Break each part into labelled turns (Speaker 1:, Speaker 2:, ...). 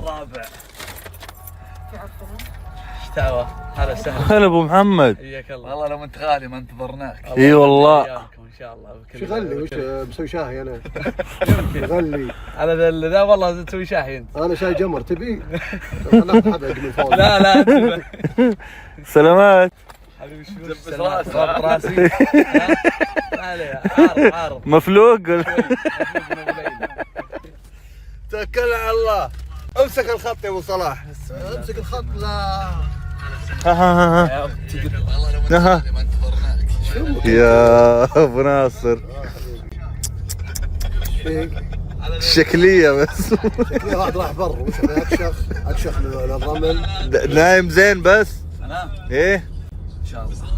Speaker 1: الرابع. اشتاوى. هلا وسهلا.
Speaker 2: هلا ابو محمد.
Speaker 1: حياك الله. والله لو انت غالي ما انتظرناك.
Speaker 2: اي والله.
Speaker 1: ان شاء الله.
Speaker 3: شو غلي وش مسوي شاي انا؟ غلي.
Speaker 1: على ذا والله تسوي شاي انت.
Speaker 3: انا شاي جمر تبي؟ خلنا حبق من فوق.
Speaker 1: لا
Speaker 2: سلامات.
Speaker 1: حبيبي شو راسي. عارض
Speaker 2: مفلوق ولا؟
Speaker 3: توكل على الله. امسك الخط يا ابو صلاح. امسك الخط. لا
Speaker 2: يا ابو ناصر الشكلية بس.
Speaker 3: شكلي راح برا وش اكشخ للرمل.
Speaker 2: نايم زين بس؟
Speaker 1: انام
Speaker 2: ايه
Speaker 1: ان شاء الله.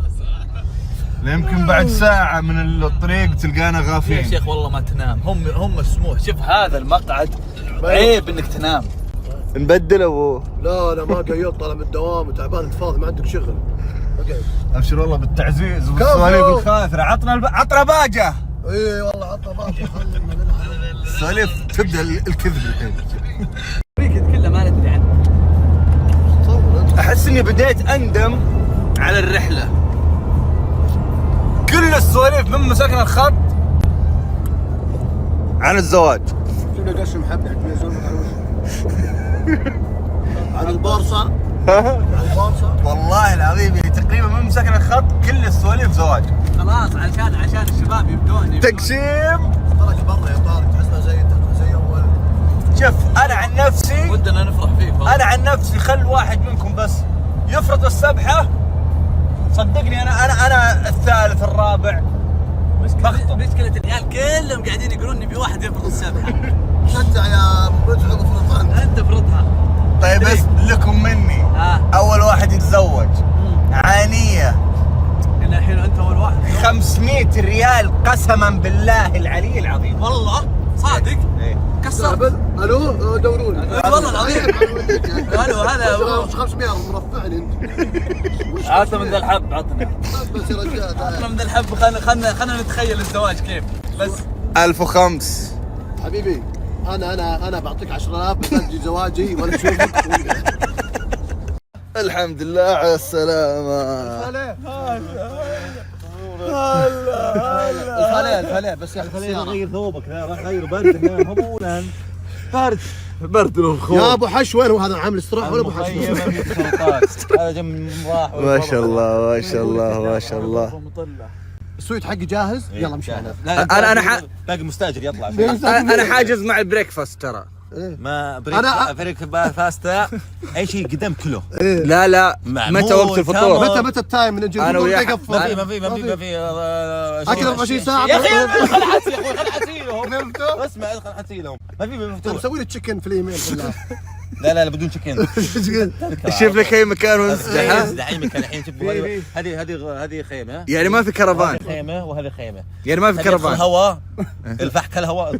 Speaker 2: يمكن بعد ساعة من الطريق تلقانا
Speaker 1: يا
Speaker 2: غافين.
Speaker 1: شيخ والله ما تنام. هم السموح. شوف هذا المقعد عيب انك تنام.
Speaker 2: نبدل ابو.
Speaker 3: لا ما قايل طالع من الدوام وتعبان انت فاضي ما عندك شغل.
Speaker 2: ابشر والله بالتعزيز والسواليف الخاثرة. عطنا باجة.
Speaker 3: اي والله عطنا باجة.
Speaker 2: السواليف تبدا الكذب الحين.
Speaker 1: الويكند كله ما ندري عنه.
Speaker 2: احس اني بديت اندم على الرحلة. كل السواليف من مسكنا الخط عن الزواج.
Speaker 3: جبنا قش محبة عن البورصة.
Speaker 2: والله العظيم تقريبا من مسكنا الخط كل السواليف زواج.
Speaker 1: خلاص عشان الشباب يبدون
Speaker 2: تقسيم.
Speaker 3: تراك برا يا طارق تحسنا زي اول.
Speaker 2: شوف انا عن نفسي
Speaker 1: ودنا نفرح فيك.
Speaker 2: انا عن نفسي خل واحد منكم بس يفرط السبحة. صدقني انا الثالث الرابع.
Speaker 1: مشكلة العيال كلهم قاعدين يقولون نبي واحد يفرض السبحة.
Speaker 3: شجع يا ابو رجل افرض
Speaker 1: انت فرضها.
Speaker 2: طيب بس لكم مني اول واحد يتزوج عانية
Speaker 1: إن الحين انت اول واحد.
Speaker 2: 500 ريال قسما بالله العلي العظيم.
Speaker 1: والله صادق.
Speaker 2: ايه
Speaker 1: كسرت.
Speaker 3: الو دوروني.
Speaker 1: والله العظيم. الو هذا
Speaker 3: 500 مرفعني انت.
Speaker 1: عطنا من ذا الحب. عطنا
Speaker 3: بس يا رجال
Speaker 1: عطنا من ذا الحب. خلنا نتخيل الزواج كيف بس.
Speaker 2: 1005.
Speaker 3: حبيبي انا بعطيك 10,000 بسجل زواجي ولا تشوفك.
Speaker 2: الحمد لله على السلامة.
Speaker 3: الفلع بس يا اخي
Speaker 2: غير ثوبك. لا راح غير برد. هبولا برد
Speaker 3: يا ابو حش. وين هو هذا عامل استراحه ولا ابو حش؟
Speaker 1: هذا جنب راح.
Speaker 2: ما شاء الله ما شاء الله ما شاء الله.
Speaker 3: السويت حقي جاهز. يلا مشي انا.
Speaker 2: انا
Speaker 4: باقي مستاجر يطلع.
Speaker 2: انا حاجز مع البريكفاست ترى.
Speaker 4: ما بريك
Speaker 3: أنا-
Speaker 4: فاستا اي شيء قدام كله.
Speaker 2: لا متى وقت الفطور؟
Speaker 3: متى التايم من
Speaker 2: أنا وياك.
Speaker 4: ما في
Speaker 3: اكل 24 ساعه.
Speaker 4: يا اخي خل حسيلهم. اسمع خل حسيلهم. ما في مفتوح.
Speaker 3: مسوي لي تشيكن في الايميل بالله.
Speaker 4: لا بدون تشيكن.
Speaker 2: شوف لك اي مكان ونزحها.
Speaker 4: دحين مكان الحين شوف. هذه خيمه.
Speaker 2: يعني ما في كرفان.
Speaker 4: خيمه وهذه خيمه.
Speaker 2: يعني ما في كرفان.
Speaker 4: الهواء الفحك الهواء.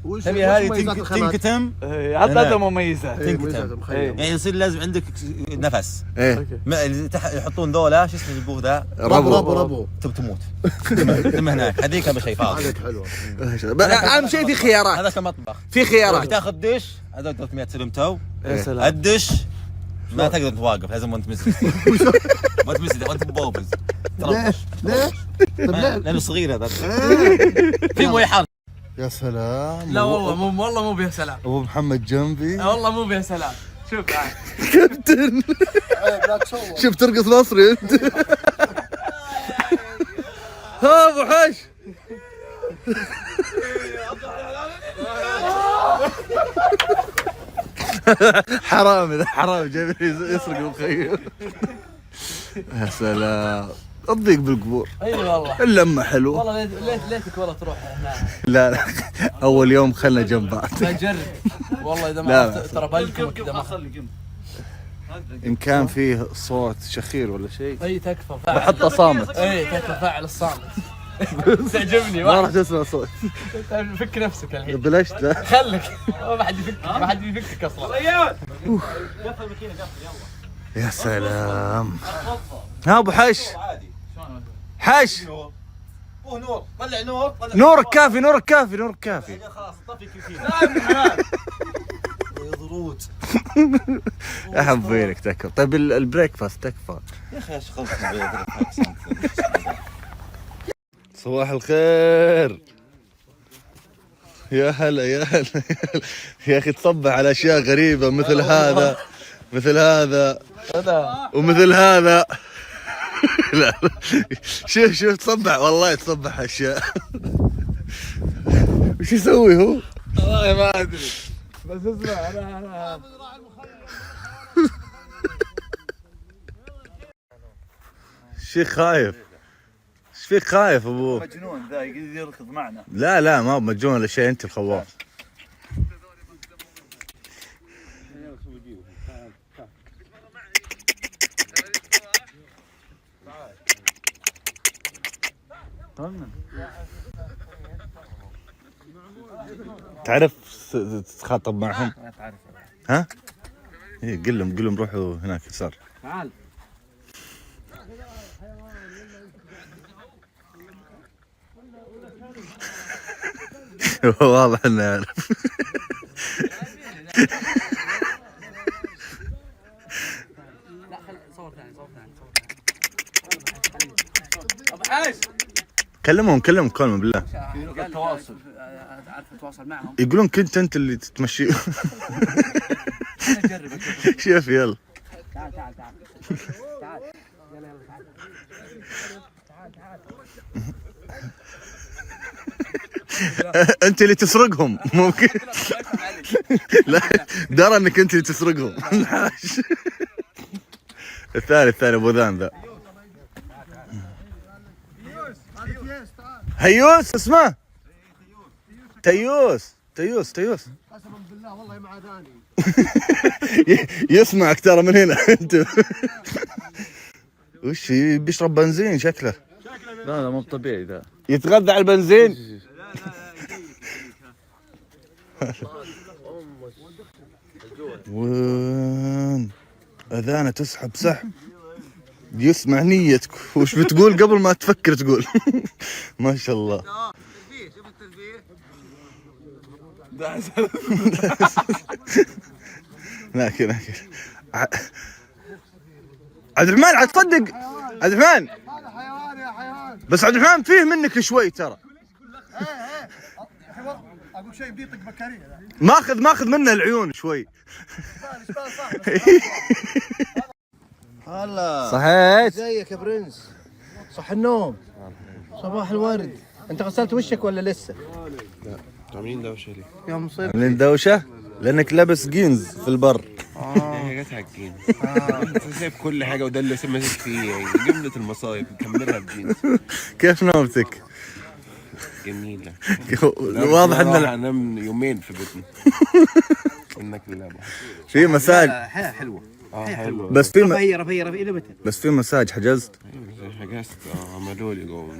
Speaker 3: وش
Speaker 4: تبي هذه تنكتم.
Speaker 1: هذا مميزات.
Speaker 4: تنكتم يعني يصير لازم عندك نفس.
Speaker 2: ايه
Speaker 4: اللي يحطون ذولا شو اسمه البوه ذا.
Speaker 3: ربو
Speaker 4: تموت. تم هناك هذيك اهم شيء فاضي.
Speaker 3: هذيك حلوه.
Speaker 2: اهم شيء في خيارات.
Speaker 4: هذا كمطبخ.
Speaker 2: في خيارات.
Speaker 4: بتاخذ دش هذول 300 سلم تو.
Speaker 1: يا سلام.
Speaker 4: الدش ما تقدر توقف لازم وانت مسك. ما تمسك وانت بوبز.
Speaker 3: ليه؟ طيب ليه؟
Speaker 4: لانه صغير هذا. في مويه حار.
Speaker 2: يا سلام.
Speaker 1: لا والله مو بيها سلام.
Speaker 2: ابو محمد جنبي.
Speaker 1: والله مو بيها سلام. شوف
Speaker 2: كابتن. شوف ترقص مصري انت. ها ابو حش. حرام جاي يسرق المخيم. يا سلام الضيق بالقبور.
Speaker 1: اي والله.
Speaker 2: اللمه حلوه.
Speaker 1: والله ليتك والله تروح هناك.
Speaker 2: لا اول يوم خلنا جنب بعض.
Speaker 1: بجرب والله اذا
Speaker 2: لا.
Speaker 1: ما ترى بلكم كذا ما.
Speaker 2: ان كان فيه صوت شخير ولا شيء
Speaker 1: اي تكفى فاعل.
Speaker 2: بحطه صامت.
Speaker 1: اي تكفى فاعل الصامت. تعجبني
Speaker 2: ما راح تسمع صوت.
Speaker 1: فك نفسك الحين.
Speaker 2: بلشت لا.
Speaker 1: خلك ما حد يفكك اصلا.
Speaker 2: يا سلام. ها ابو حش. حش.
Speaker 4: نور طلع نور.
Speaker 2: نورك كافي.
Speaker 4: خلاص طفي كل
Speaker 1: مضبوط.
Speaker 3: احبينك تكفى. طيب البريكفاست تكفى
Speaker 4: يا اخي اشغلتني
Speaker 3: صباح الخير. يا هلا يا هلا يا اخي تصبح على اشياء غريبة مثل هذا مثل هذا ومثل هذا. لا شوف تصبح والله تصبح اشياء. وش يسوي هو؟
Speaker 1: والله ما ادري بس اسمع انا
Speaker 3: شيخ خايف. ايش فيك خايف ابوه؟
Speaker 1: مجنون ذا يركض معنا.
Speaker 3: لا ما هو مجنون ولا شيء، انت الخواف. تعرف تتخاطب معهم؟ ها؟ ايه قل لهم روحوا هناك يسار.
Speaker 1: تعال.
Speaker 3: واضح انه يعرف.
Speaker 5: لا خل صور ثاني
Speaker 1: ابو حاج
Speaker 3: كلمهم كلمهم بالله.
Speaker 1: التواصل
Speaker 5: عارف اتواصل معهم.
Speaker 3: يقولون كنت انت اللي تتمشي. شوف يلا
Speaker 5: تعال يلا تعال.
Speaker 3: انت اللي تسرقهم ممكن. لا درى انك انت اللي تسرقهم. الثاني ابو ذان ذا. هيوس اسمه تيوس.
Speaker 6: قسما بالله والله ما عاداني.
Speaker 3: يسمعك ترى من هنا. انت وش بيشرب بنزين شكله.
Speaker 1: لا مو طبيعي ذا.
Speaker 3: يتغذى على البنزين. وين اذانه تسحب سحب يسمع نيتك وش بتقول قبل ما تفكر تقول. ما شاء الله. لكن عبد الرحمن عاد تصدق عبد الرحمن.
Speaker 6: هذا حيوان يا حيوان.
Speaker 3: بس عبد الرحمن فيه منك شوي ترى.
Speaker 6: اقول شيء بيطق بكاريه.
Speaker 3: ماخذ منه العيون شوي.
Speaker 6: هلا
Speaker 3: صحيت.
Speaker 6: ازيك يا برنس؟ صح النوم. صباح الورد. انت غسلت وشك ولا لسه؟
Speaker 3: لا
Speaker 6: عاملين دوشه ليه؟ يا مصيبه.
Speaker 3: عاملين دوشه لانك لابس جينز في البر.
Speaker 7: هي جت على الجينز. انت سايب كل حاجه وده اللي ماسك فيه يعني جمله المصايب نكملها بجينز.
Speaker 3: كيف نومتك؟
Speaker 7: جميله.
Speaker 3: واضح ان
Speaker 7: انام يومين في بيتنا. انك لله.
Speaker 3: في مساج.
Speaker 5: حياة حلوة.
Speaker 7: حلوه
Speaker 3: بس في
Speaker 5: رفيع الى متى؟
Speaker 3: بس في مساج حجزت.
Speaker 7: حجزت عملوا لي جوه.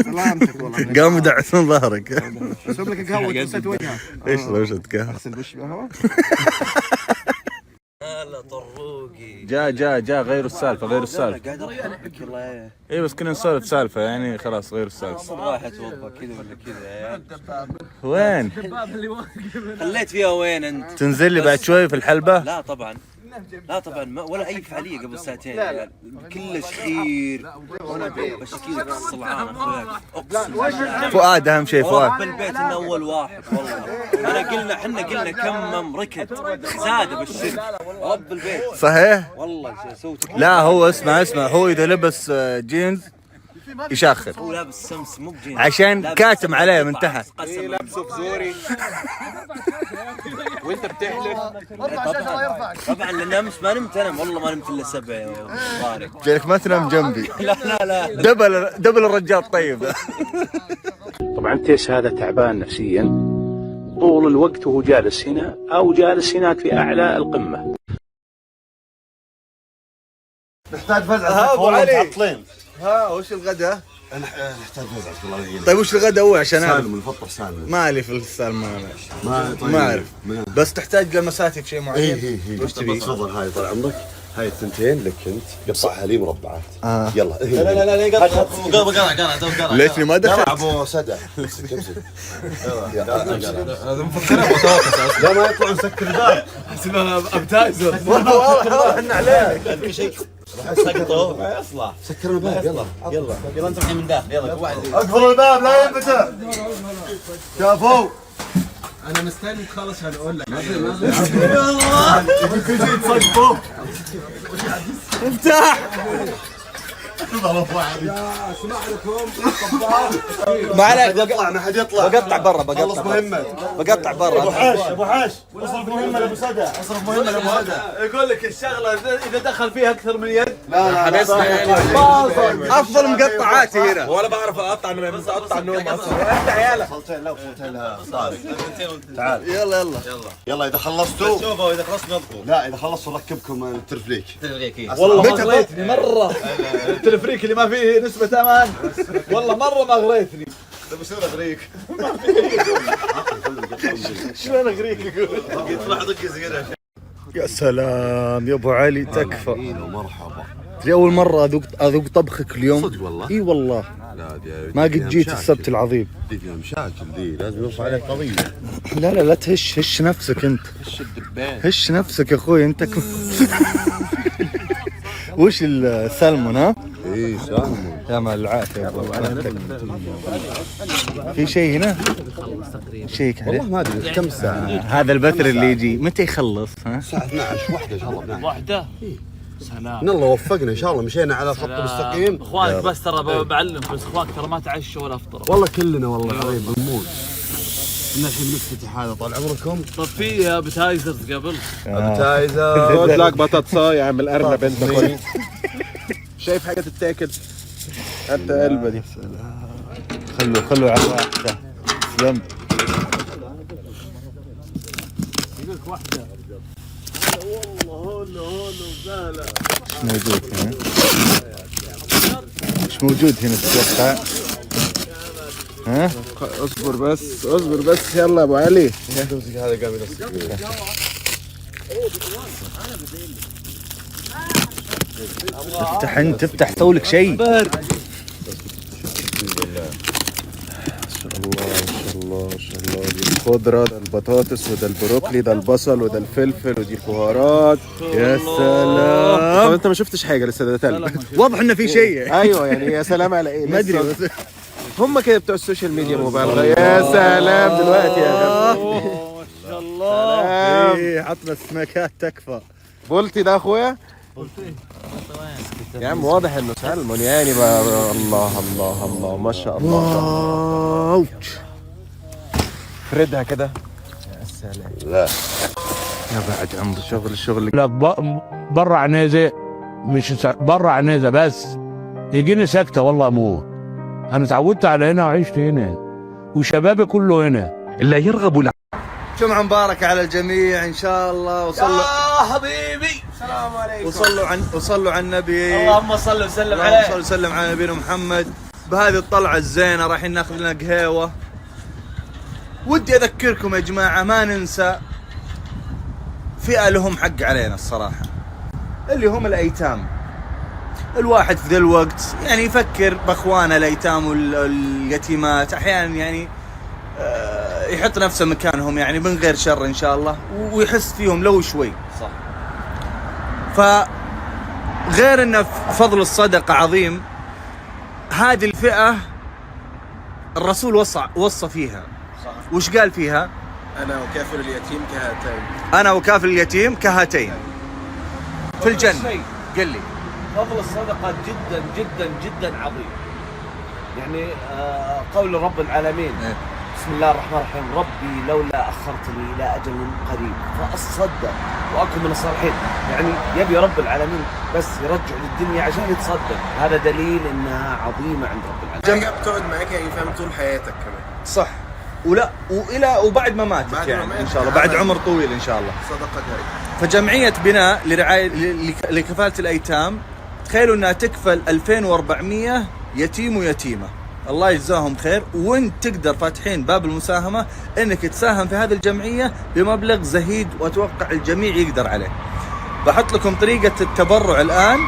Speaker 5: سلامتك والله.
Speaker 3: قاموا يدعسون ظهرك.
Speaker 5: اسوي لك قهوة غسلت وجهها.
Speaker 3: ايش روشة قهوة؟
Speaker 5: اغسل وشي بقهوة.
Speaker 2: هلا طروقي.
Speaker 3: جاء غيروا السالفة
Speaker 2: قاعد ارحبك والله.
Speaker 3: اي بس كنا نسولف سالفة يعني خلاص غيروا السالفة.
Speaker 2: راح اتوضا كذا ولا كذا يا عيال.
Speaker 3: وين؟
Speaker 2: خليت فيها وين انت؟
Speaker 3: تنزل لي بعد شوي في الحلبة؟
Speaker 2: لا طبعا ولا اي فعاليه قبل ساعتين يعني كلش خير. وانا بشكي لك الصلعان اخوياك اقسم.
Speaker 3: فؤاد اهم شيء
Speaker 2: رب
Speaker 3: فؤاد.
Speaker 2: البيت انه اول واحد والله. احنا قلنا كمم ركد زاد بالشرك. رب البيت
Speaker 3: صحيح؟
Speaker 2: والله سويت.
Speaker 3: لا هو اسمع هو اذا لبس جينز يشاخر
Speaker 2: هو لابس سمس مو بجينز
Speaker 3: عشان كاتم عليه من تحت.
Speaker 7: لابسه في زوري وانت بتحلف.
Speaker 2: طبعا لان امس ما نمت انا والله ما نمت الا 7 يا طارق.
Speaker 3: جايك ما تنام جنبي.
Speaker 2: لا
Speaker 3: دبل الرجال طيب.
Speaker 8: طبعا تيس هذا تعبان نفسيا طول الوقت وهو جالس هنا او جالس هناك في اعلى القمه.
Speaker 3: نحتاج فزعة والله معطلين.
Speaker 6: ها وش الغداء؟
Speaker 3: نحتاج فزعة والله. طيب وش الغداء هو عشان اعرف؟
Speaker 6: سالم الفطر سالم.
Speaker 3: مالي في السالم
Speaker 6: ما
Speaker 3: اعرف. بس تحتاج لمساتي في شيء معين.
Speaker 6: اي وش تبي؟ تفضل هاي طال عمرك.
Speaker 3: هاي الثنتين لك انت، قطعها لي مربعات. يلا
Speaker 4: لا قطع
Speaker 3: ليتني ما دخلت.
Speaker 2: ابو سدع.
Speaker 4: هذا مفكرها بطاطس.
Speaker 3: لا ما يطلع مسكر الباب.
Speaker 1: اسمها ابتايزر.
Speaker 3: واضح انه عليك.
Speaker 4: في شيء راح يسقطه يصلح.
Speaker 3: سكرنا الباب
Speaker 4: يلا انت الحين من داخل يلا واحد.
Speaker 3: اقفل الباب لا ينفتح. شافوا
Speaker 1: انا مستني تخلص عشان اقول لك.
Speaker 2: ما عليك
Speaker 3: يطلع ما حد يطلع.
Speaker 2: بقطع برا
Speaker 3: خلص مهمة.
Speaker 2: بقطع برا.
Speaker 3: ابو حاش اصرف مهمة لابو سدى. اصرف مهمة لابو سدى.
Speaker 1: يقول لك الشغله اذا دخل فيها اكثر من يد.
Speaker 3: لا
Speaker 2: افضل مقطعاتي هنا.
Speaker 7: ولا بعرف اقطع النوم بس اقطع النوم اصلا.
Speaker 3: انت عيالك. صلتين لا وصلتين لها طارق. تعال
Speaker 2: يلا
Speaker 3: يلا اذا خلصتوا.
Speaker 4: شوفوا اذا خلصت نضبطوا.
Speaker 3: لا اذا خلصتوا ركبكم الترفليك.
Speaker 1: والله ما غريتني مره. التلفريك اللي ما فيه نسبة امان. والله مرة ما غريتني.
Speaker 3: طيب شلون اغريك؟
Speaker 1: شلون اغريك يقول؟
Speaker 3: يطلع ضق صغيرة.
Speaker 6: يا سلام يا ابو علي تكفى.
Speaker 3: مرحبا.
Speaker 6: اول مرة اذوق طبخك اليوم.
Speaker 3: صدق والله؟
Speaker 6: اي والله.
Speaker 3: لا
Speaker 6: ما قد جيت السبت العظيم.
Speaker 3: دي فيها مشاكل دي لازم يرفع عليك قضية.
Speaker 6: لا تهش نفسك انت. هش نفسك يا اخوي انت. وش السلمون ها؟
Speaker 3: ايه سالمون.
Speaker 6: يا مال العافية يا ابو علي. في شيء هنا؟ شيك عليه؟
Speaker 3: والله ما ادري كم الساعة؟
Speaker 6: هذا البثر اللي يجي متى يخلص ها؟
Speaker 3: الساعة 12 واحدة ان شاء الله بنعمل.
Speaker 1: واحدة. سلام.
Speaker 3: ان الله وفقنا ان شاء الله مشينا على خط مستقيم.
Speaker 1: اخوانك بس ترى بعلمك بس اخوانك ترى ما تعشوا ولا افطروا.
Speaker 3: والله كلنا والله العظيم بنموت. احنا الحين نفتتح هذا طال عمركم.
Speaker 1: طب في ابتايزرز قبل.
Speaker 3: ابتايزر.
Speaker 7: خذ لك بطاطساية عم الارنب انت كويس. شايف حاجة تتاكل؟ حتى قلبه دي.
Speaker 6: خلوا على واحدة. سلام. ايش موجود هنا؟ ايش موجود هنا تتوقع؟ ها؟
Speaker 7: اصبر بس يلا يا ابو علي.
Speaker 3: هذا قام ينسق.
Speaker 6: افتح انت افتح سوي لك شيء.
Speaker 3: الله
Speaker 7: ما شاء الله دي الخضرة، ده البطاطس وده البروكلي، ده البصل وده الفلفل ودي البهارات.
Speaker 6: يا سلام.
Speaker 7: طب انت ما شفتش حاجة لسه ده تلج.
Speaker 6: واضح انه في شيء.
Speaker 7: ايوه يعني يا سلام على ايه.
Speaker 6: ما ادري
Speaker 7: لسه
Speaker 6: بس.
Speaker 7: هم كده بتوع السوشيال ميديا مبالغة. يا سلام دلوقتي يا غبي.
Speaker 1: ما شاء الله.
Speaker 6: ايه عطنا السمكات تكفى.
Speaker 7: بولتي ده اخويا يا عم واضح انه سلمون يعني بقى. الله ما شاء الله.
Speaker 6: واو.
Speaker 7: فردها كده.
Speaker 3: لا
Speaker 6: يا بعد عمر الشغل.
Speaker 9: لا برا عنيزه مش برا عنيزه بس يجيني سكته والله اموت. انا اتعودت على هنا وعشت هنا وشبابي كله هنا.
Speaker 6: لا يرغب جمعة مباركة على الجميع ان شاء الله. وصلوا
Speaker 1: يا حبيبي. السلام عليكم.
Speaker 6: وصلوا على النبي.
Speaker 1: اللهم صل وسلم عليه.
Speaker 6: اللهم صل وسلم على نبينا محمد. بهذه الطلعة الزينة رايحين ناخذ لنا قهوة. ودي اذكركم يا جماعة ما ننسى فئة لهم حق علينا الصراحة، اللي هم الايتام. الواحد في ذا الوقت يعني يفكر باخوانه الايتام واليتيمات، احيانا يعني يحط نفسه مكانهم يعني من غير شر ان شاء الله، ويحس فيهم لو شوي.
Speaker 1: صح.
Speaker 6: فغير انه فضل الصدقة عظيم، هذه الفئة الرسول وصى فيها. صح. وش قال فيها؟
Speaker 7: انا وكافل اليتيم كهاتين.
Speaker 6: انا وكافل اليتيم كهاتين في الجنة. قل لي.
Speaker 1: فضل الصدقة جدا جدا جدا عظيم. يعني قول رب العالمين بسم الله الرحمن الرحيم ربي لولا أخرتني إلى أجل قريب فأصدق وأكون من الصالحين. يعني يبي رب العالمين بس يرجع للدنيا عشان يتصدق. هذا دليل إنها عظيمة عند رب العالمين.
Speaker 7: حاجة بتقعد معاك يعني فاهم طول حياتك كمان.
Speaker 6: صح. وبعد ما ماتك يعني ان شاء الله بعد عمر طويل ان شاء الله.
Speaker 7: صدقة جارية.
Speaker 6: فجمعية بناء لرعاية لكفالة الأيتام تخيلوا أنها تكفل 2400 يتيم ويتيمة. الله يجزاهم خير. وانت تقدر فاتحين باب المساهمة انك تساهم في هذه الجمعية بمبلغ زهيد واتوقع الجميع يقدر عليه. بحط لكم طريقة التبرع الآن،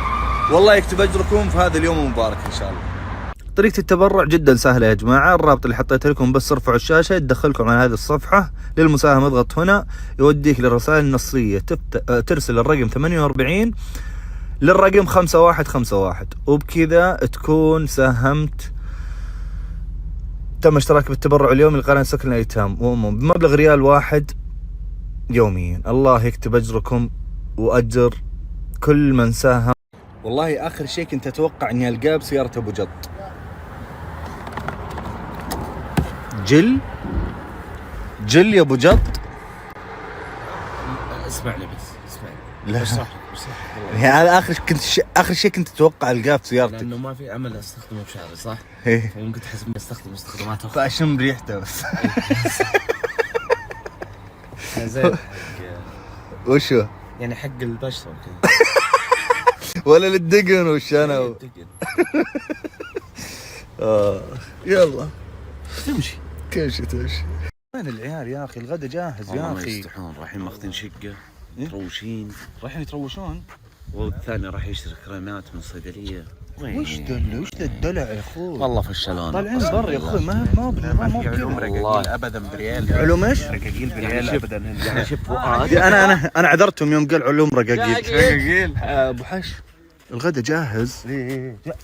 Speaker 6: والله يكتب أجركم في هذا اليوم المبارك إن شاء الله. طريقة التبرع جدا سهلة يا جماعة، الرابط اللي حطيته لكم بس ارفعوا الشاشة يدخلكم على هذه الصفحة. للمساهمة اضغط هنا يوديك للرسائل النصية، ترسل الرقم 48 للرقم 5151 وبكذا تكون ساهمت. تم اشتراك بالتبرع اليومي لقناة سكن الأيتام وأمهم بمبلغ ريال واحد يوميا. الله يكتب أجركم وأجر كل من ساهم. والله آخر شيء كنت أتوقع إني ألقاه بسيارة أبو جط. جل يا أبو جط.
Speaker 1: اسمعني بس اسمعني.
Speaker 3: لا
Speaker 1: اشرح
Speaker 3: هذا آخر شيء كنت أتوقع ألقاه بسيارتك.
Speaker 1: لأنه ما في عمل استخدمه بشعري صح؟
Speaker 3: إيه.
Speaker 1: فممكن تحس إني استخدم استخدامات أخرى.
Speaker 3: فأشم ريحته بس.
Speaker 1: زين.
Speaker 3: وشو؟
Speaker 1: يعني حق البشرة وكذا.
Speaker 3: ولا للدقن والشنو. يلا
Speaker 1: تمشي.
Speaker 3: وين العيال يا اخي؟ الغدا جاهز يا
Speaker 2: ما
Speaker 3: اخي.
Speaker 2: يستحون، رايحين ماخذين شقة متروشين،
Speaker 3: رايحين يتروشون.
Speaker 2: والثاني راح يشتري كريمات من الصيدلية.
Speaker 3: وش ذا الدلع يا اخوي؟
Speaker 2: والله فشلون.
Speaker 3: طالعين برا يا اخوي، ما في
Speaker 7: علوم رقاقيل ابدا بريال.
Speaker 3: علوم ايش؟
Speaker 7: رقاقيل بريال ابدا.
Speaker 2: يعني شوف فؤاد،
Speaker 3: انا عذرتهم يوم قال علوم رقاقيل.
Speaker 7: ابو حش
Speaker 3: الغدا جاهز.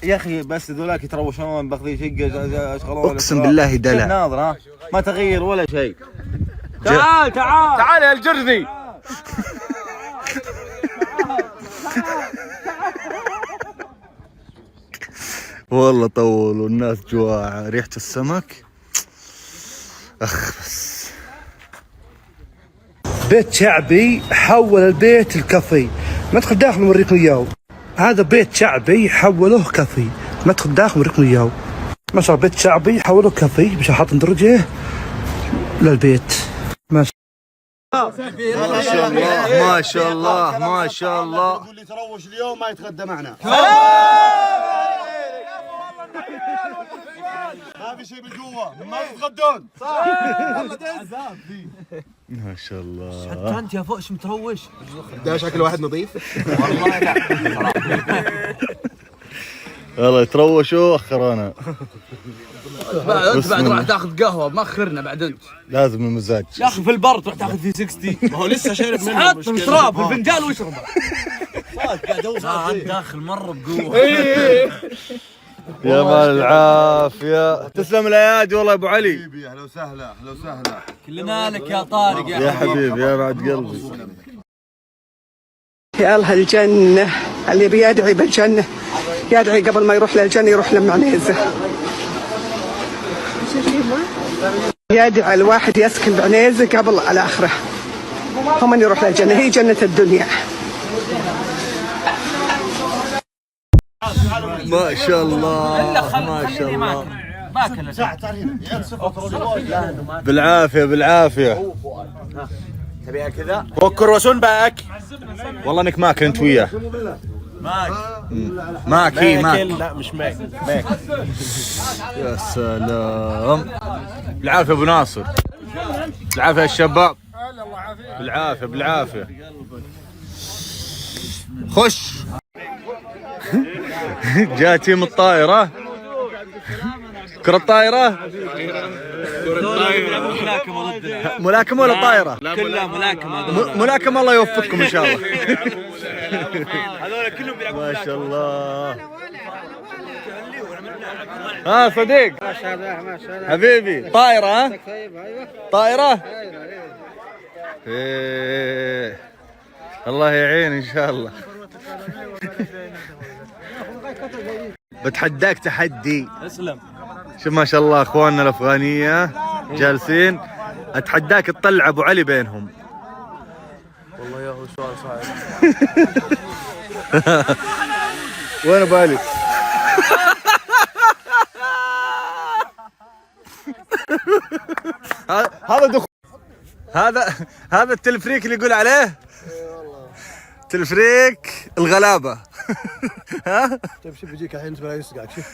Speaker 7: يا اخي بس ذولاك يتروشون باخذين شقه يشغلون.
Speaker 3: اقسم بالله دلع.
Speaker 7: ناظر ها ما تغير ولا شيء.
Speaker 6: تعال يا الجرذي.
Speaker 3: والله طول والناس جواعة، ريحة السمك بس.
Speaker 10: بيت شعبي حول البيت الكافي، ندخل داخل نوريكم اياه. هذا بيت شعبي حولوه كافي، ندخل داخل نوريكم اياه. ما شاء الله بيت شعبي حولوه كافي، مش حاط درجه للبيت. ما شاء
Speaker 3: الله ما شاء الله.
Speaker 5: اللي تروش اليوم ما يتغدى معنا. ما في شيء بالجوا، ما تتغدون.
Speaker 3: ما شاء الله.
Speaker 1: حتى انت يا فوش متروش.
Speaker 5: ده شكل واحد نظيف.
Speaker 1: والله لا.
Speaker 3: يلا يتروشوا اخرونا.
Speaker 1: انت بعد راح تاخذ قهوه ماخرنا بعد انت.
Speaker 3: لازم المزاج
Speaker 1: يا اخي في البر تروح تاخذ فيه 60. ما هو لسه شارب منه. حط التراب في الفنجان واشربه.
Speaker 2: داخل مرة بقوة.
Speaker 3: يا مال العافية. تسلم الايادي والله يا ابو علي.
Speaker 5: حبيبي اهلا وسهلا اهلا وسهلا.
Speaker 1: كلنا لك يا طارق
Speaker 3: يا حبيبي يا بعد قلبي.
Speaker 11: يا الله الجنة، اللي بيدعي بالجنة يدعي قبل ما يروح للجنة يروح لمعنيزة. يدعي الواحد يسكن بعنيزة قبل الآخرة، هم من يروح للجنة، هي جنة الدنيا.
Speaker 3: ما شاء الله ما شاء الله. بالعافية بالعافية.
Speaker 1: تبيها كذا؟
Speaker 3: وكر وسن باك. والله انك ماكل انت وياه. ماك
Speaker 7: لا مش ماك.
Speaker 3: يا سلام. بالعافية ابو ناصر. بالعافية يا الشباب. بالعافية. خش. جاء تيم الطائرة. كرة الطائرة. ملاكمة ولا طائرة؟
Speaker 1: كلها ملاكمة.
Speaker 3: ملاكمة. الله يوفقكم ان شاء الله. ما شاء الله. صديق حبيبي. طائرة ها؟ طائرة. إيه. الله يعين ان شاء الله. بتحداك تحدي.
Speaker 1: اسلم.
Speaker 3: شوف ما شاء الله اخواننا الافغانيه جالسين، اتحداك تطلع ابو علي بينهم.
Speaker 1: والله يا هو سؤال صعب.
Speaker 3: وين ابو علي؟ هذا دخول. هذا التلفريك اللي يقول عليه تلفريك الغلابه. ها؟
Speaker 5: طيب شوف بيجيك الحين تبغى يسقعك. شوف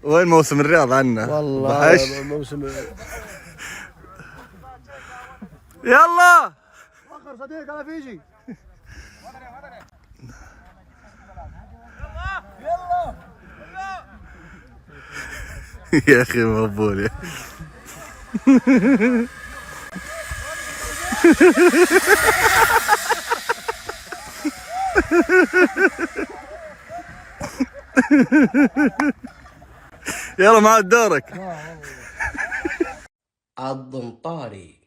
Speaker 3: وين موسم الرياض عندنا؟
Speaker 5: والله موسم.
Speaker 3: يلا
Speaker 5: اخر صديق انا فيجي.
Speaker 3: يا اخي مقبول يا يلا مع دورك.
Speaker 12: الضمطاري،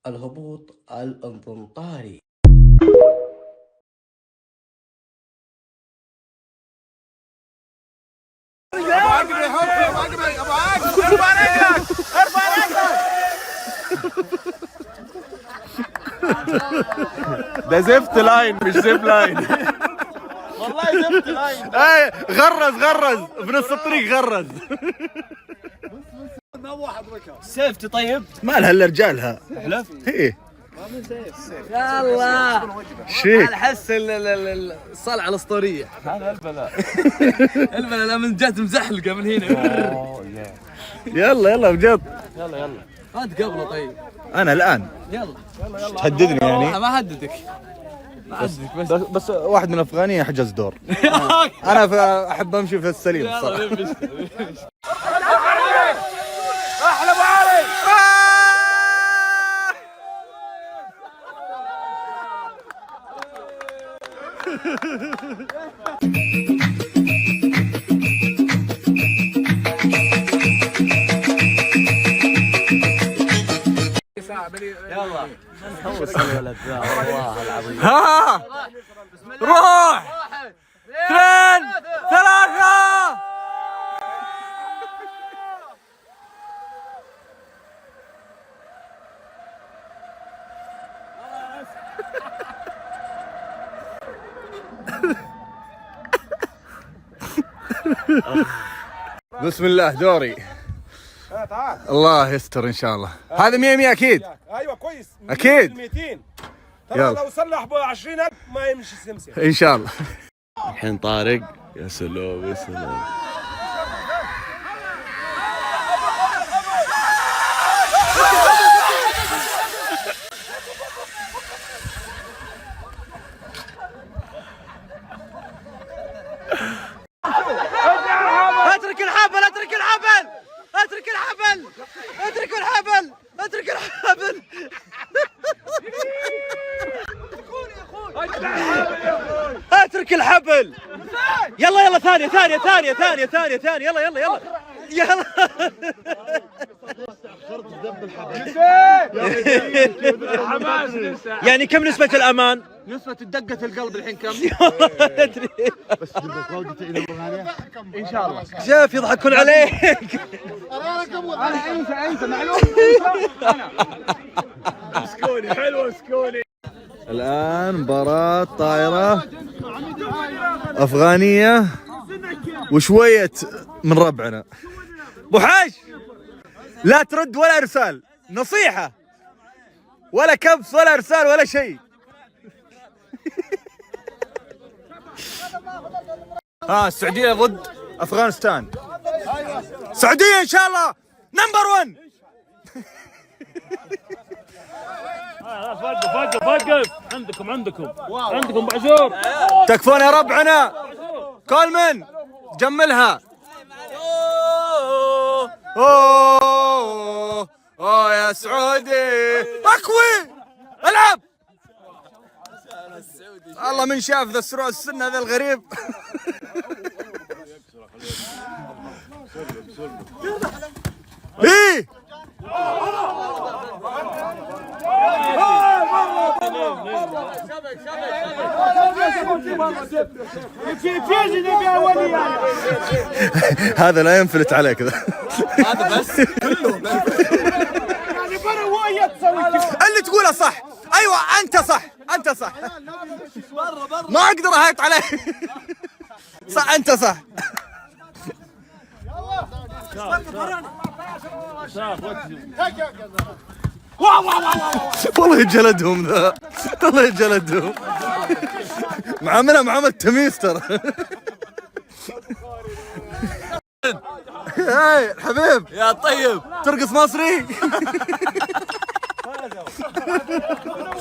Speaker 12: الهبوط الضمطاري.
Speaker 7: ده زفت لاين مش زيب لاين. والله زفت لاين.
Speaker 3: اي غرز بنص الطريق غرز.
Speaker 1: سيفتي طيب؟
Speaker 3: مالها الا رجالها.
Speaker 1: احلف؟
Speaker 3: ايه
Speaker 1: يلا
Speaker 3: شيك.
Speaker 1: على حس الصلعه الاسطوريه. هذا البلاء. البلاء لا من جهه مزحلقه من هنا.
Speaker 3: يلا بجد.
Speaker 1: يلا انت قبله طيب.
Speaker 3: انا الان
Speaker 1: يلا
Speaker 3: تهددني يعني؟
Speaker 1: ما هددك
Speaker 3: بس واحد من افغانيا حجز دور. انا احب امشي في السليم الصراحه.
Speaker 1: احلى ابو علي. يلا هوس الولد ذا والله العظيم.
Speaker 6: ها روح 2 3.
Speaker 3: بسم الله دوري. الله يستر ان شاء الله. هذا 100 اكيد.
Speaker 5: ايوه كويس
Speaker 3: اكيد
Speaker 5: 200.
Speaker 3: يلا
Speaker 5: لو صلح ب 20,000 ما يمشي سمسم
Speaker 3: ان شاء الله.
Speaker 7: الحين طارق. يا سلام يا سلام.
Speaker 6: اترك الحبل اترك الحبل اترك الحبل اترك الحبل اترك الحبل. اترك الحبل. يلا ثانية يلا يعني كم نسبة الأمان؟
Speaker 1: نسبة دقة القلب الحين كم؟
Speaker 6: ادري ان شاء الله. شاف يضحكون عليك.
Speaker 1: انت معلوم.
Speaker 5: سكوني حلوه سكوني.
Speaker 3: الان مباراة طائرة افغانية وشوية من ربعنا. بوحاش لا ترد ولا ارسال، نصيحة، ولا كبس ولا ارسال ولا شيء. السعودية ضد افغانستان. السعودية ان شاء الله نمبر 1.
Speaker 9: وقف عندكم بعزور.
Speaker 3: تكفون يا ربعنا. كولمن جملها. اوه يا سعودي اكوي العب. الله من شاف ذا السروع السن هذا الغريب. ايه هذا لا ينفلت عليك ذا.
Speaker 1: هذا بس كله
Speaker 3: اللي تقوله صح. ايوه انت صح ما اقدر اهيط عليك. صح انت صح. والله يجلدهم ذا، والله يجلدهم. معاملة تمييز ترى. هاي الحبيب
Speaker 1: يا طيب
Speaker 3: ترقص مصري.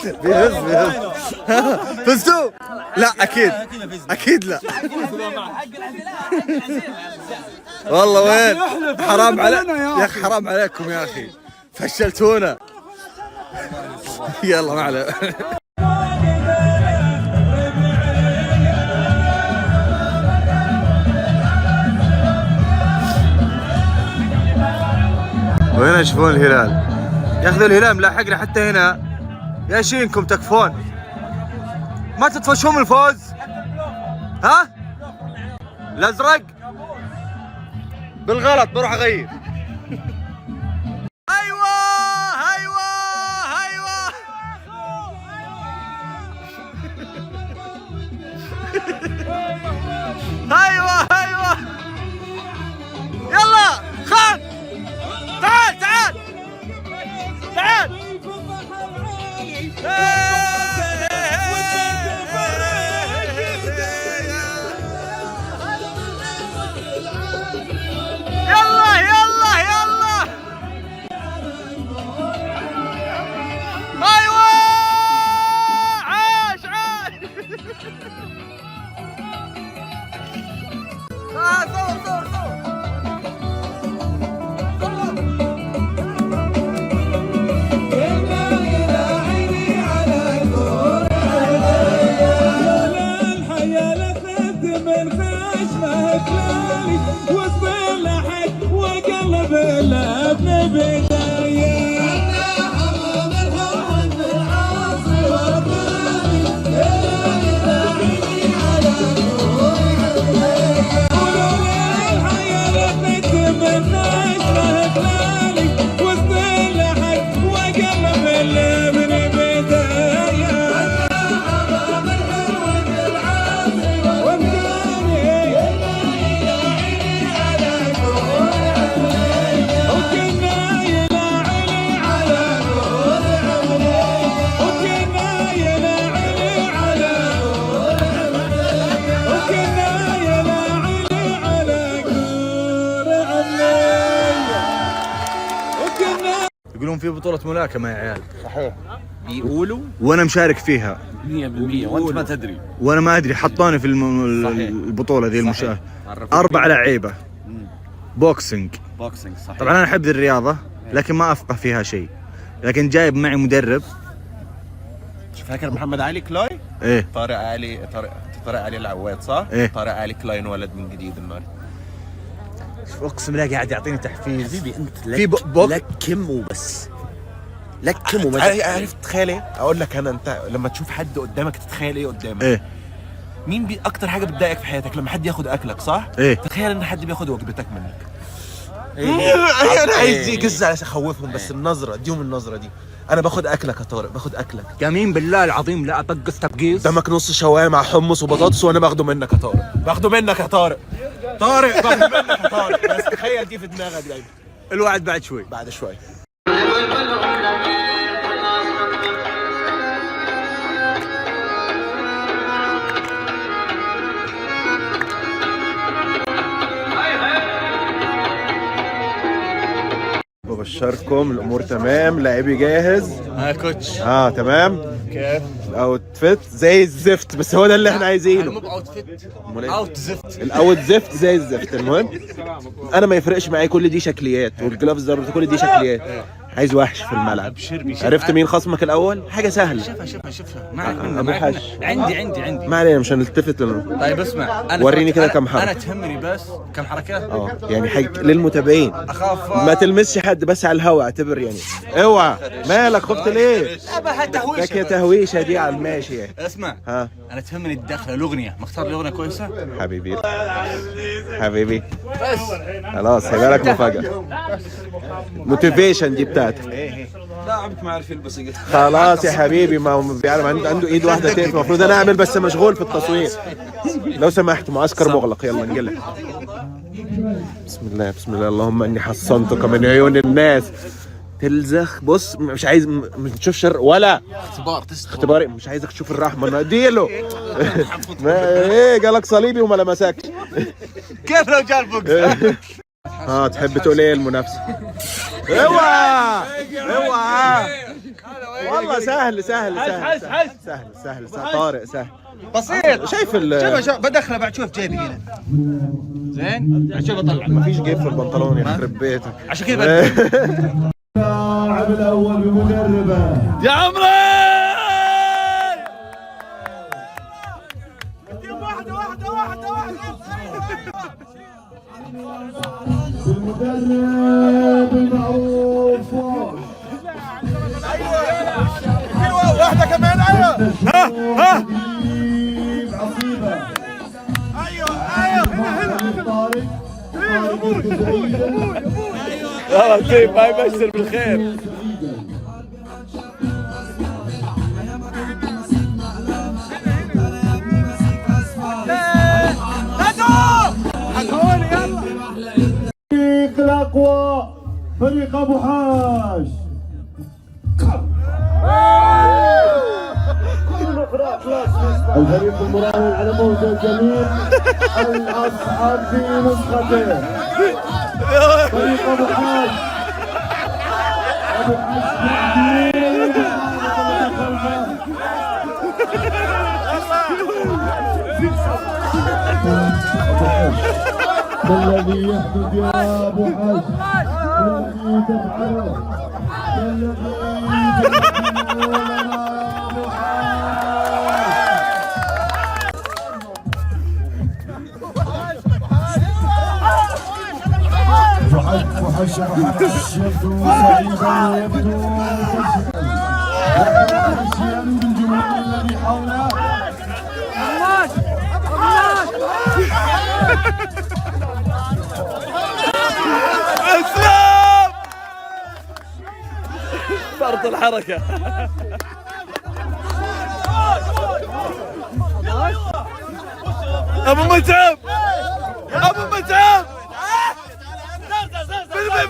Speaker 3: بيهز فزتوا؟ لا اكيد اكيد لا والله وين حرام عليك يا اخي حرام عليكم يا اخي فشلتونا يلا ما عليه وهنا يشوفون الهلال ياخذوا الهلال ملاحقنا حتى هنا يا شينكم تكفون ما تطفشون من الفوز ها الازرق بالغلط بروح اغير ايوه ايوه ايوه ايوه ايوه يلا خان تعال تعال تعال يلا يلا يلا ايوه عاش عاش صور صور صور يقولون في بطولة ملاكمة يا عيال
Speaker 1: صحيح
Speaker 3: بيقولوا وانا مشارك فيها
Speaker 1: 100% وانت ما تدري
Speaker 3: وانا ما ادري حطوني في البطولة ذي المشاهدة 4 لعيبة بوكسينج
Speaker 1: صحيح
Speaker 3: طبعا انا احب ذي الرياضة لكن ما افقه فيها شيء لكن جايب معي مدرب
Speaker 7: فاكر محمد علي كلاي؟
Speaker 3: ايه
Speaker 7: طارق علي العواد صح؟
Speaker 3: إيه؟
Speaker 7: طارق علي كلاي انولد من جديد النهارده
Speaker 3: اقسم بالله قاعد يعطيني تحفيز
Speaker 1: حبيبي انت
Speaker 3: في
Speaker 1: لك كم وبس لك كم وبس
Speaker 7: عارف تتخيل ايه؟ اقول لك انا انت لما تشوف حد قدامك تتخيل ايه قدامك؟
Speaker 3: ايه
Speaker 7: مين اكتر حاجه بتضايقك في حياتك لما حد ياخد اكلك صح؟
Speaker 3: ايه
Speaker 7: تخيل ان حد بياخد وجبتك منك انا عايز يجز على اخوفهم بس النظره اديهم النظره دي انا باخد اكلك يا طارق باخد اكلك
Speaker 3: يمين بالله العظيم لا اطقس تبقيس
Speaker 7: قدامك نص شوايه مع حمص وبطاطس وانا باخده منك يا طارق باخده منك يا طارق باخده منك يا طارق بس تخيل دي في دماغك دايما
Speaker 3: الوعد بعد شوي
Speaker 7: بعد شوي ببشركم الامور تمام لاعبي جاهز
Speaker 3: ها كوتش
Speaker 7: تمام
Speaker 3: كيف
Speaker 7: الاوتفيت زي الزفت بس هو ده اللي احنا عايزينه
Speaker 3: مو باوتفيت اوت زفت
Speaker 7: الاوت زفت زي الزفت المهم انا ما يفرقش معايا كل دي شكليات والجلافز ضربت كل دي شكليات عايز وحش في الملعب عرفت مين خصمك الاول حاجه سهله
Speaker 3: شوفها ما عليك منه عندي
Speaker 7: ما علينا مش هنلتفت له
Speaker 3: طيب اسمع
Speaker 7: وريني كده كم حركه
Speaker 3: انا تهمني بس كم حركه
Speaker 7: يعني حاجه للمتابعين
Speaker 3: اخاف
Speaker 7: ما تلمسش حد بس على الهوا اعتبر يعني اوعى مالك خفت ليه
Speaker 3: ابها تهويشه
Speaker 7: لك يا تهويشه دي على الماشي يعني
Speaker 3: اسمع
Speaker 7: ها
Speaker 3: انا تهمني الدخله الاغنيه مختار لي اغنيه كويسه
Speaker 7: حبيبي
Speaker 3: بس
Speaker 7: خلاص هيبقى لك مفاجاه موتيفيشن دي بتاعتك
Speaker 2: لا عبد ما عارف يلبس
Speaker 7: خلاص يا حبيبي ما هو بيعرف عنده ايد واحده تقف المفروض انا اعمل بس مشغول في التصوير لو سمحت معسكر مغلق يلا انجلك بسم الله اللهم اني حصنتك من عيون الناس تلزخ بص مش عايز ما تشوفش ولا اختبار مش عايزك تشوف الرحمه انا اديله ايه جالك صليبي وما لمسكش
Speaker 3: كيف لو جاء البوكس
Speaker 7: تحب تقول ايه المنافسه اوعى والله سهل سهل
Speaker 6: حس
Speaker 7: سهل سهل سهل سهل طارق سهل
Speaker 6: بسيط.
Speaker 7: شايف
Speaker 6: شوف بدخله بعد شوف جيبي هنا زين بعد شوف بطلع.
Speaker 7: ما فيش جيب في البنطلون يخرب بيتك
Speaker 6: عشان كذا
Speaker 13: اللاعب الاول بمدربه
Speaker 6: يا عمري.
Speaker 13: المدرب المعروف
Speaker 6: واحدة كمان. ايوه ها
Speaker 13: عصيبه طارق
Speaker 6: يلا طيب ما يبشر بالخير.
Speaker 13: فريق الاقوى فريق ابو حاج. الفريق المراهن على موت الجميع الاصحاب في نسخته. فريق ابو حاج ما الذي يحدث يا ابو حاج؟ ما الذي تفعله؟ ما الذي تفعله يا ابو حاج؟ ابو حاج يبدو سعيدا ويبدو مستبشرا بالجمهور الذي حوله.
Speaker 6: اسلام فرط الحركة. ابو متعب ابو متعب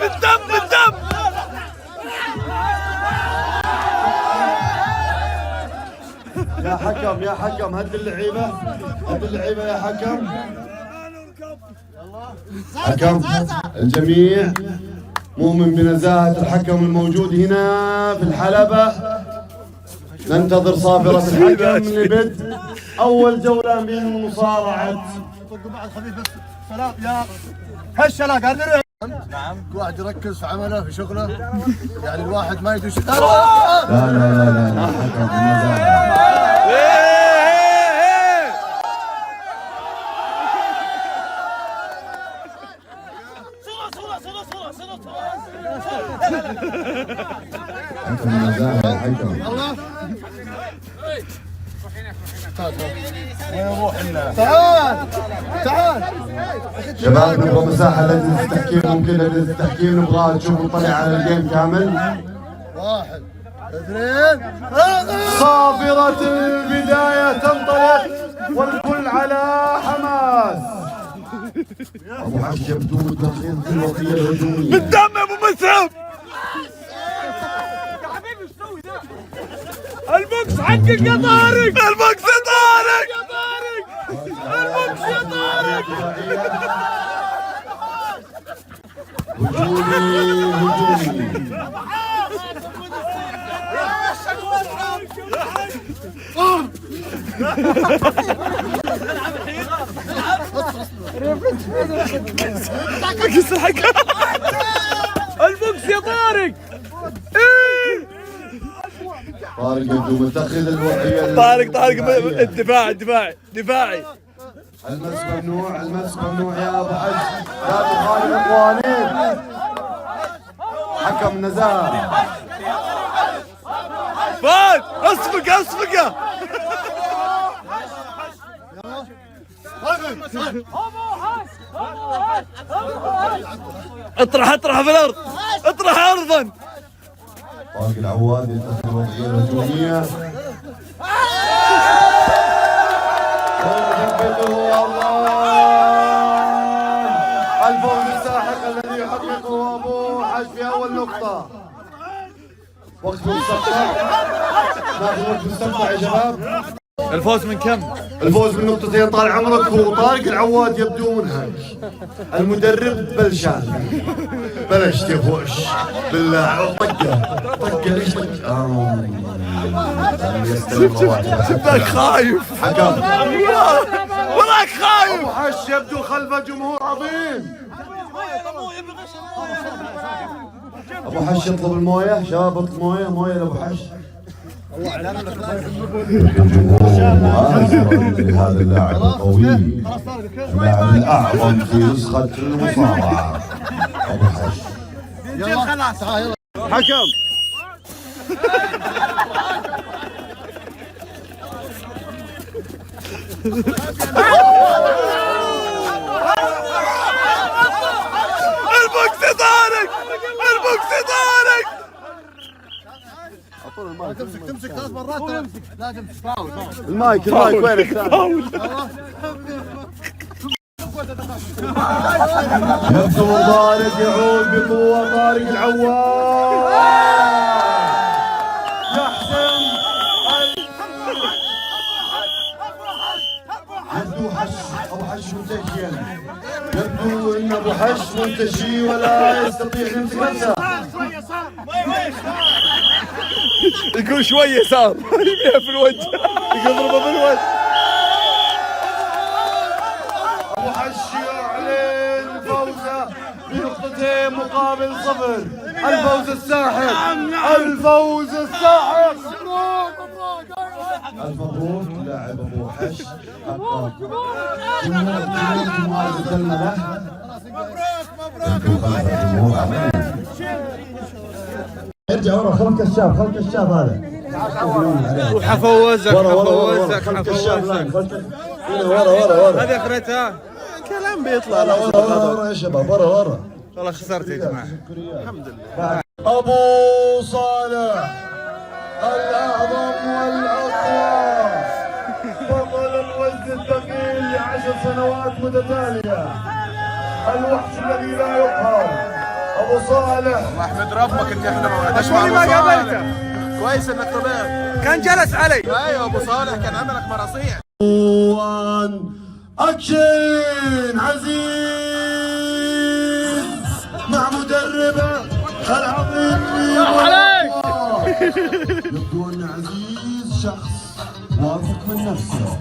Speaker 6: بالدم بالدم.
Speaker 13: يا حكم يا حكم هد اللعيبه هد اللعيبه يا حكم. حكم الجميع مؤمن بنزاهة الحكم الموجود هنا في الحلبة. ننتظر صافرة الحكم لبدء أول جولة من مصارعة.
Speaker 14: نعم كل واحد يركز في عمله في شغله، يعني الواحد ما يدوش. لا
Speaker 13: لا لا لا لا حكم بنزاهة. حكم النزاهة يا حكم.
Speaker 14: تعال تعال
Speaker 13: شباب نبغى مساحة لجنة التحكيم. ممكن لجنة التحكيم نبغاها تشوف نطلع على الجيم كامل.
Speaker 14: 1 2
Speaker 13: صافرة البداية تنطلق والكل على حماس. أبو حاج يبدو متدخل في الوقية الهجومية.
Speaker 6: بالدم يا ابو مسعود. البوكس حقك يا طارق. البوكس يا طارق. البوكس يا طارق.
Speaker 13: هجومي هجومي.
Speaker 6: البوكس يا طارق.
Speaker 13: طارق يبدو متخذ الوقية.
Speaker 6: طارق دفاعي.
Speaker 13: المس ممنوع المس ممنوع يا ابو حج. لا تخالف القوانين. حكم نزاهة.
Speaker 6: فهد اصفقه. اطرح في الارض. اطرح ارضا.
Speaker 13: طارق العواد يتخذ الوقية الهجومية. الفوز الساحق الذي يحققه ابو حج في اول نقطة. وقت مستقطع. ناخذ وقت مستقطع يا شباب.
Speaker 6: الفوز من كم؟
Speaker 14: الفوز من نقطتين طال عمرك. هو طارق العواد يبدو منهج. المدرب بلشان. بلش تفوش بالله. طقه ليش طقه؟
Speaker 3: شفتك خايف.
Speaker 14: حكم
Speaker 3: وراك خايف.
Speaker 14: ابو حش يبدو خلفه جمهور عظيم. ابو حش يطلب المويه. شباب اطلب مويه لابو حش. هذا اللاعب القوي، اللاعب الاعظم في نسخه المصارعه ابو حش.
Speaker 13: خلاص يلا
Speaker 6: حكم.
Speaker 3: البوكس طارق. البوكس طارق.
Speaker 14: تمسك 3 مرات. لازم تفاول.
Speaker 3: المايك وينك؟
Speaker 14: يبدو طارق يعود بقوه. طارق العواد يحسم. يبدو حش. ابو حش منتشيا. يبدو ان ابو حش منتشي ولا يستطيع ان يمسك نفسه.
Speaker 3: يقول شويه صار يبيها في الوجه. يضربه بالوجه.
Speaker 14: ابو حش يعلن فوزه بنقطتين مقابل 0. الفوز الساحق. الفوز الساحق. الف مبروك لاعب ابو حش. ارجع ورا. خلف كشاف هذا.
Speaker 6: وحفوزك
Speaker 14: ورا
Speaker 6: هذه اخرتها كلام بيطلع.
Speaker 14: ورا يا شباب. ورا
Speaker 6: والله خسرت يا جماعه. الحمد لله.
Speaker 14: ابو صالح الاعظم والاقوى، بطل الوزن الثقيل ل10 سنوات متتاليه، الوحش الذي لا يقهر ابو صالح.
Speaker 7: الله احمد ربك اني احنا ما وعدناش مع ابو صالح. كويس انك طلعت.
Speaker 6: كان جلس علي.
Speaker 7: ايوه ابو صالح كان عملك مراسيع.
Speaker 14: اكشن عزيز مع مدربه العظيم. يبدو ان عزيز شخص واثق من نفسه.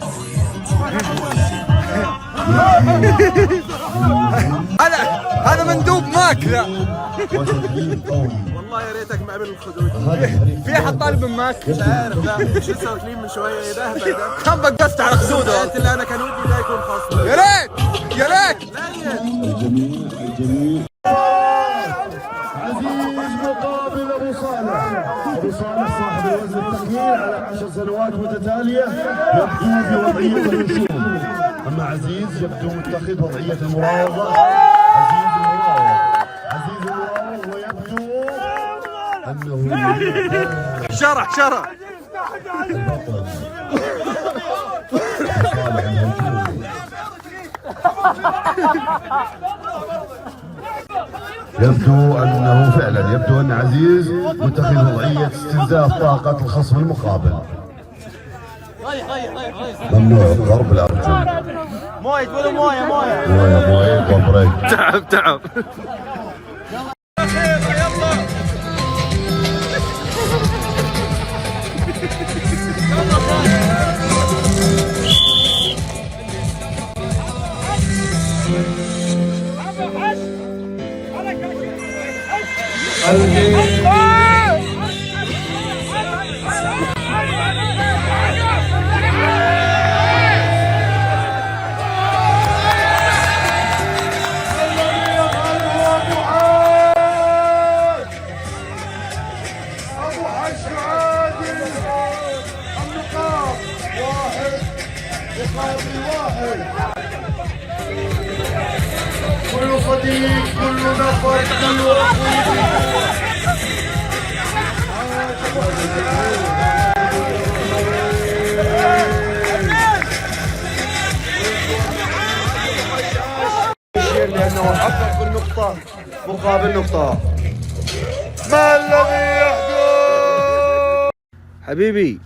Speaker 6: هذا مندوب ماك.
Speaker 7: والله يا ريتك ما قبل الخدود.
Speaker 6: في احد طالب من ماك؟
Speaker 7: مش عارف. لا مش لسه واكلين من شويه. ايه ده
Speaker 6: كم بقست على خدوده.
Speaker 7: قلت اللي انا كان ودي ده يكون خاص.
Speaker 6: يا ريت
Speaker 14: الجميع عزيز مقابل ابو صالح. ابو صالح صاحب الوزن الثقيل على 10 سنوات متتاليه، يبدو في وضعيه الهجوم، اما عزيز يبدو متخذ وضعيه المراوغه. عزيز المراوغ ويبدو انه
Speaker 6: شرح
Speaker 14: البطل. صالح الهجوم. يبدو انه فعلا يبدو ان عزيز متخذ وضعيه استنزاف طاقه الخصم المقابل. ممنوع الضرب الارجل.
Speaker 6: مويه تقولوا مويه
Speaker 14: مويه.
Speaker 6: تعب.
Speaker 14: كل صديق، كل نفر، كل لأنه حقق النقطة مقابل نقطة. ما الذي يحدث؟
Speaker 6: حبيبي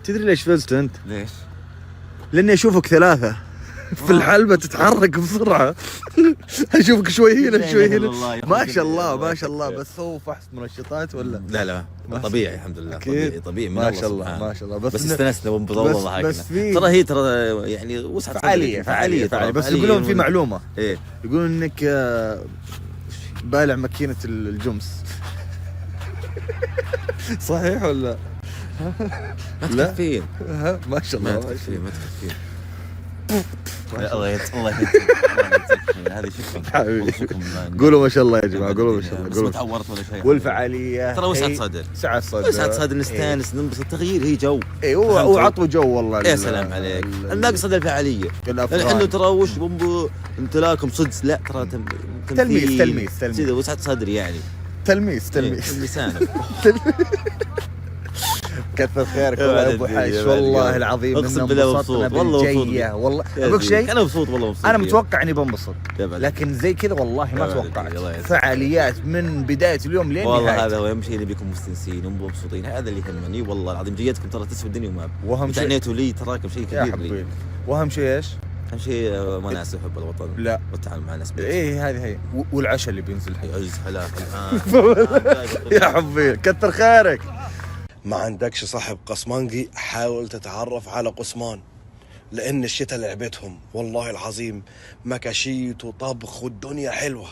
Speaker 6: تدري ليش فزت انت؟
Speaker 2: ليش؟
Speaker 3: لاني اشوفك ثلاثة في الحلبة تتحرك بسرعة. اشوفك شوي هنا شوي هنا. ما شاء الله ما شاء الله. بس هو فحص منشطات ولا؟
Speaker 4: لا طبيعي الحمد لله. طبيعي
Speaker 3: ما شاء الله ما شاء الله.
Speaker 4: بس استانسنا وانبسطنا ترى هي يعني وسعت
Speaker 3: فعالية. بس يقولون في معلومة.
Speaker 4: ايه
Speaker 3: يقولون انك بالع ماكينة الجمس. صحيح ولا؟
Speaker 4: ما تكفين.
Speaker 3: ما شاء الله.
Speaker 4: ما تكفين. الله يهديك. هذه شكرا.
Speaker 3: قولوا ما شاء الله يا جماعه. قولوا ما شاء الله.
Speaker 4: قولوا ما تعورت ولا شيء.
Speaker 3: والفعاليه
Speaker 4: ترى وسعت صدر. وسعت صدر نستانس ننبسط. تغيير هي جو.
Speaker 3: اي وعطوا جو والله.
Speaker 4: يا سلام عليك. المقصد الفعاليه. الحين ترى وش امتلاكهم صدق. لا ترى
Speaker 3: تلميذ
Speaker 4: كذا وسعت صدري يعني.
Speaker 3: تلميذ
Speaker 4: لسانك.
Speaker 3: كثر خيرك والله يا ابو حاج والله العظيم.
Speaker 4: اقسم بالله مبسوط والله.
Speaker 3: والله اقول شيء
Speaker 4: انا مبسوط والله مبسوط.
Speaker 3: انا متوقع اني بنبسط لكن زي كذا والله ما توقعت. فعاليات من بدايه اليوم لين
Speaker 4: والله
Speaker 3: نهايته.
Speaker 4: هذا هو اهم شيء. اللي بيكم مستانسين ومبسوطين هذا اللي يهمني والله العظيم. جيتكم ترى تسوى الدنيا وما
Speaker 3: واهم شيء
Speaker 4: تعنيتوا لي تراكم شيء كبير لي.
Speaker 3: واهم شيء ايش؟
Speaker 4: اهم شيء مناسب حب الوطن.
Speaker 3: لا
Speaker 4: والتعامل مع الناس.
Speaker 3: ايه هذه هي. والعشاء اللي بينزل
Speaker 4: عز حلاك
Speaker 3: يا حبي كثر خيرك.
Speaker 15: ما عندكش صاحب قصمانجي حاول تتعرف على قسمان لان الشتاء لعبتهم والله العظيم مكاشيت وطبخ والدنيا حلوه.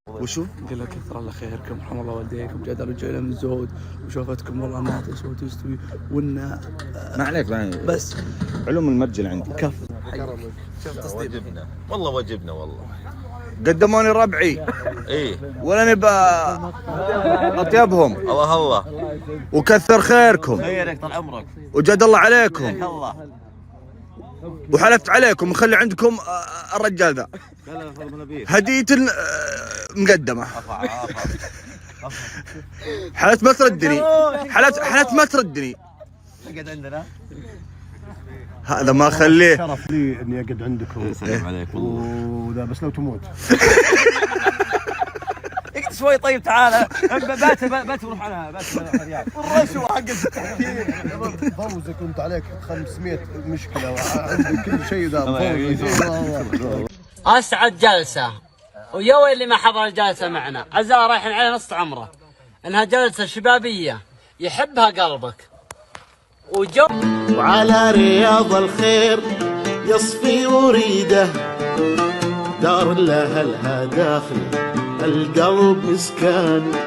Speaker 3: وشو؟
Speaker 10: قال لك كثر الله خيركم رحم الله والديكم جاد رجعنا من الزود وشوفتكم والله ما تستوي وإن
Speaker 4: ما عليك
Speaker 10: بس
Speaker 4: علوم المرجل عندي
Speaker 10: كف.
Speaker 4: واجبنا والله واجبنا والله.
Speaker 3: قدموني ربعي.
Speaker 4: ايه
Speaker 3: ولا نبى اطيبهم.
Speaker 4: الله
Speaker 3: وكثر خيركم.
Speaker 4: خيرك طال عمرك.
Speaker 3: وجاد الله عليكم.
Speaker 4: الله.
Speaker 3: وحلفت عليكم نخلي عندكم الرجال ذا هدية مقدمة. حلفت ما تردني. حلفت ما تردني.
Speaker 4: اقعد عندنا.
Speaker 3: هذا ما اخليه.
Speaker 14: شرف لي اني اقعد عندكم.
Speaker 4: السلام عليكم.
Speaker 14: وذا بس لو تموت.
Speaker 4: اقعد شوي طيب تعال. بات بروح انا بات الرياض.
Speaker 14: الرشوه حق التحكيم. فوزك كنت عليك 500 مشكله وعندك كل شيء ذا.
Speaker 16: اسعد جلسه ويا ويلي ما حضر الجلسه معنا. عزاء رايحين عليه نص عمره. انها جلسه شبابيه يحبها قلبك وجو.
Speaker 17: وعلى رياض الخير يصفي وريده دار لها داخل القلب مسكان.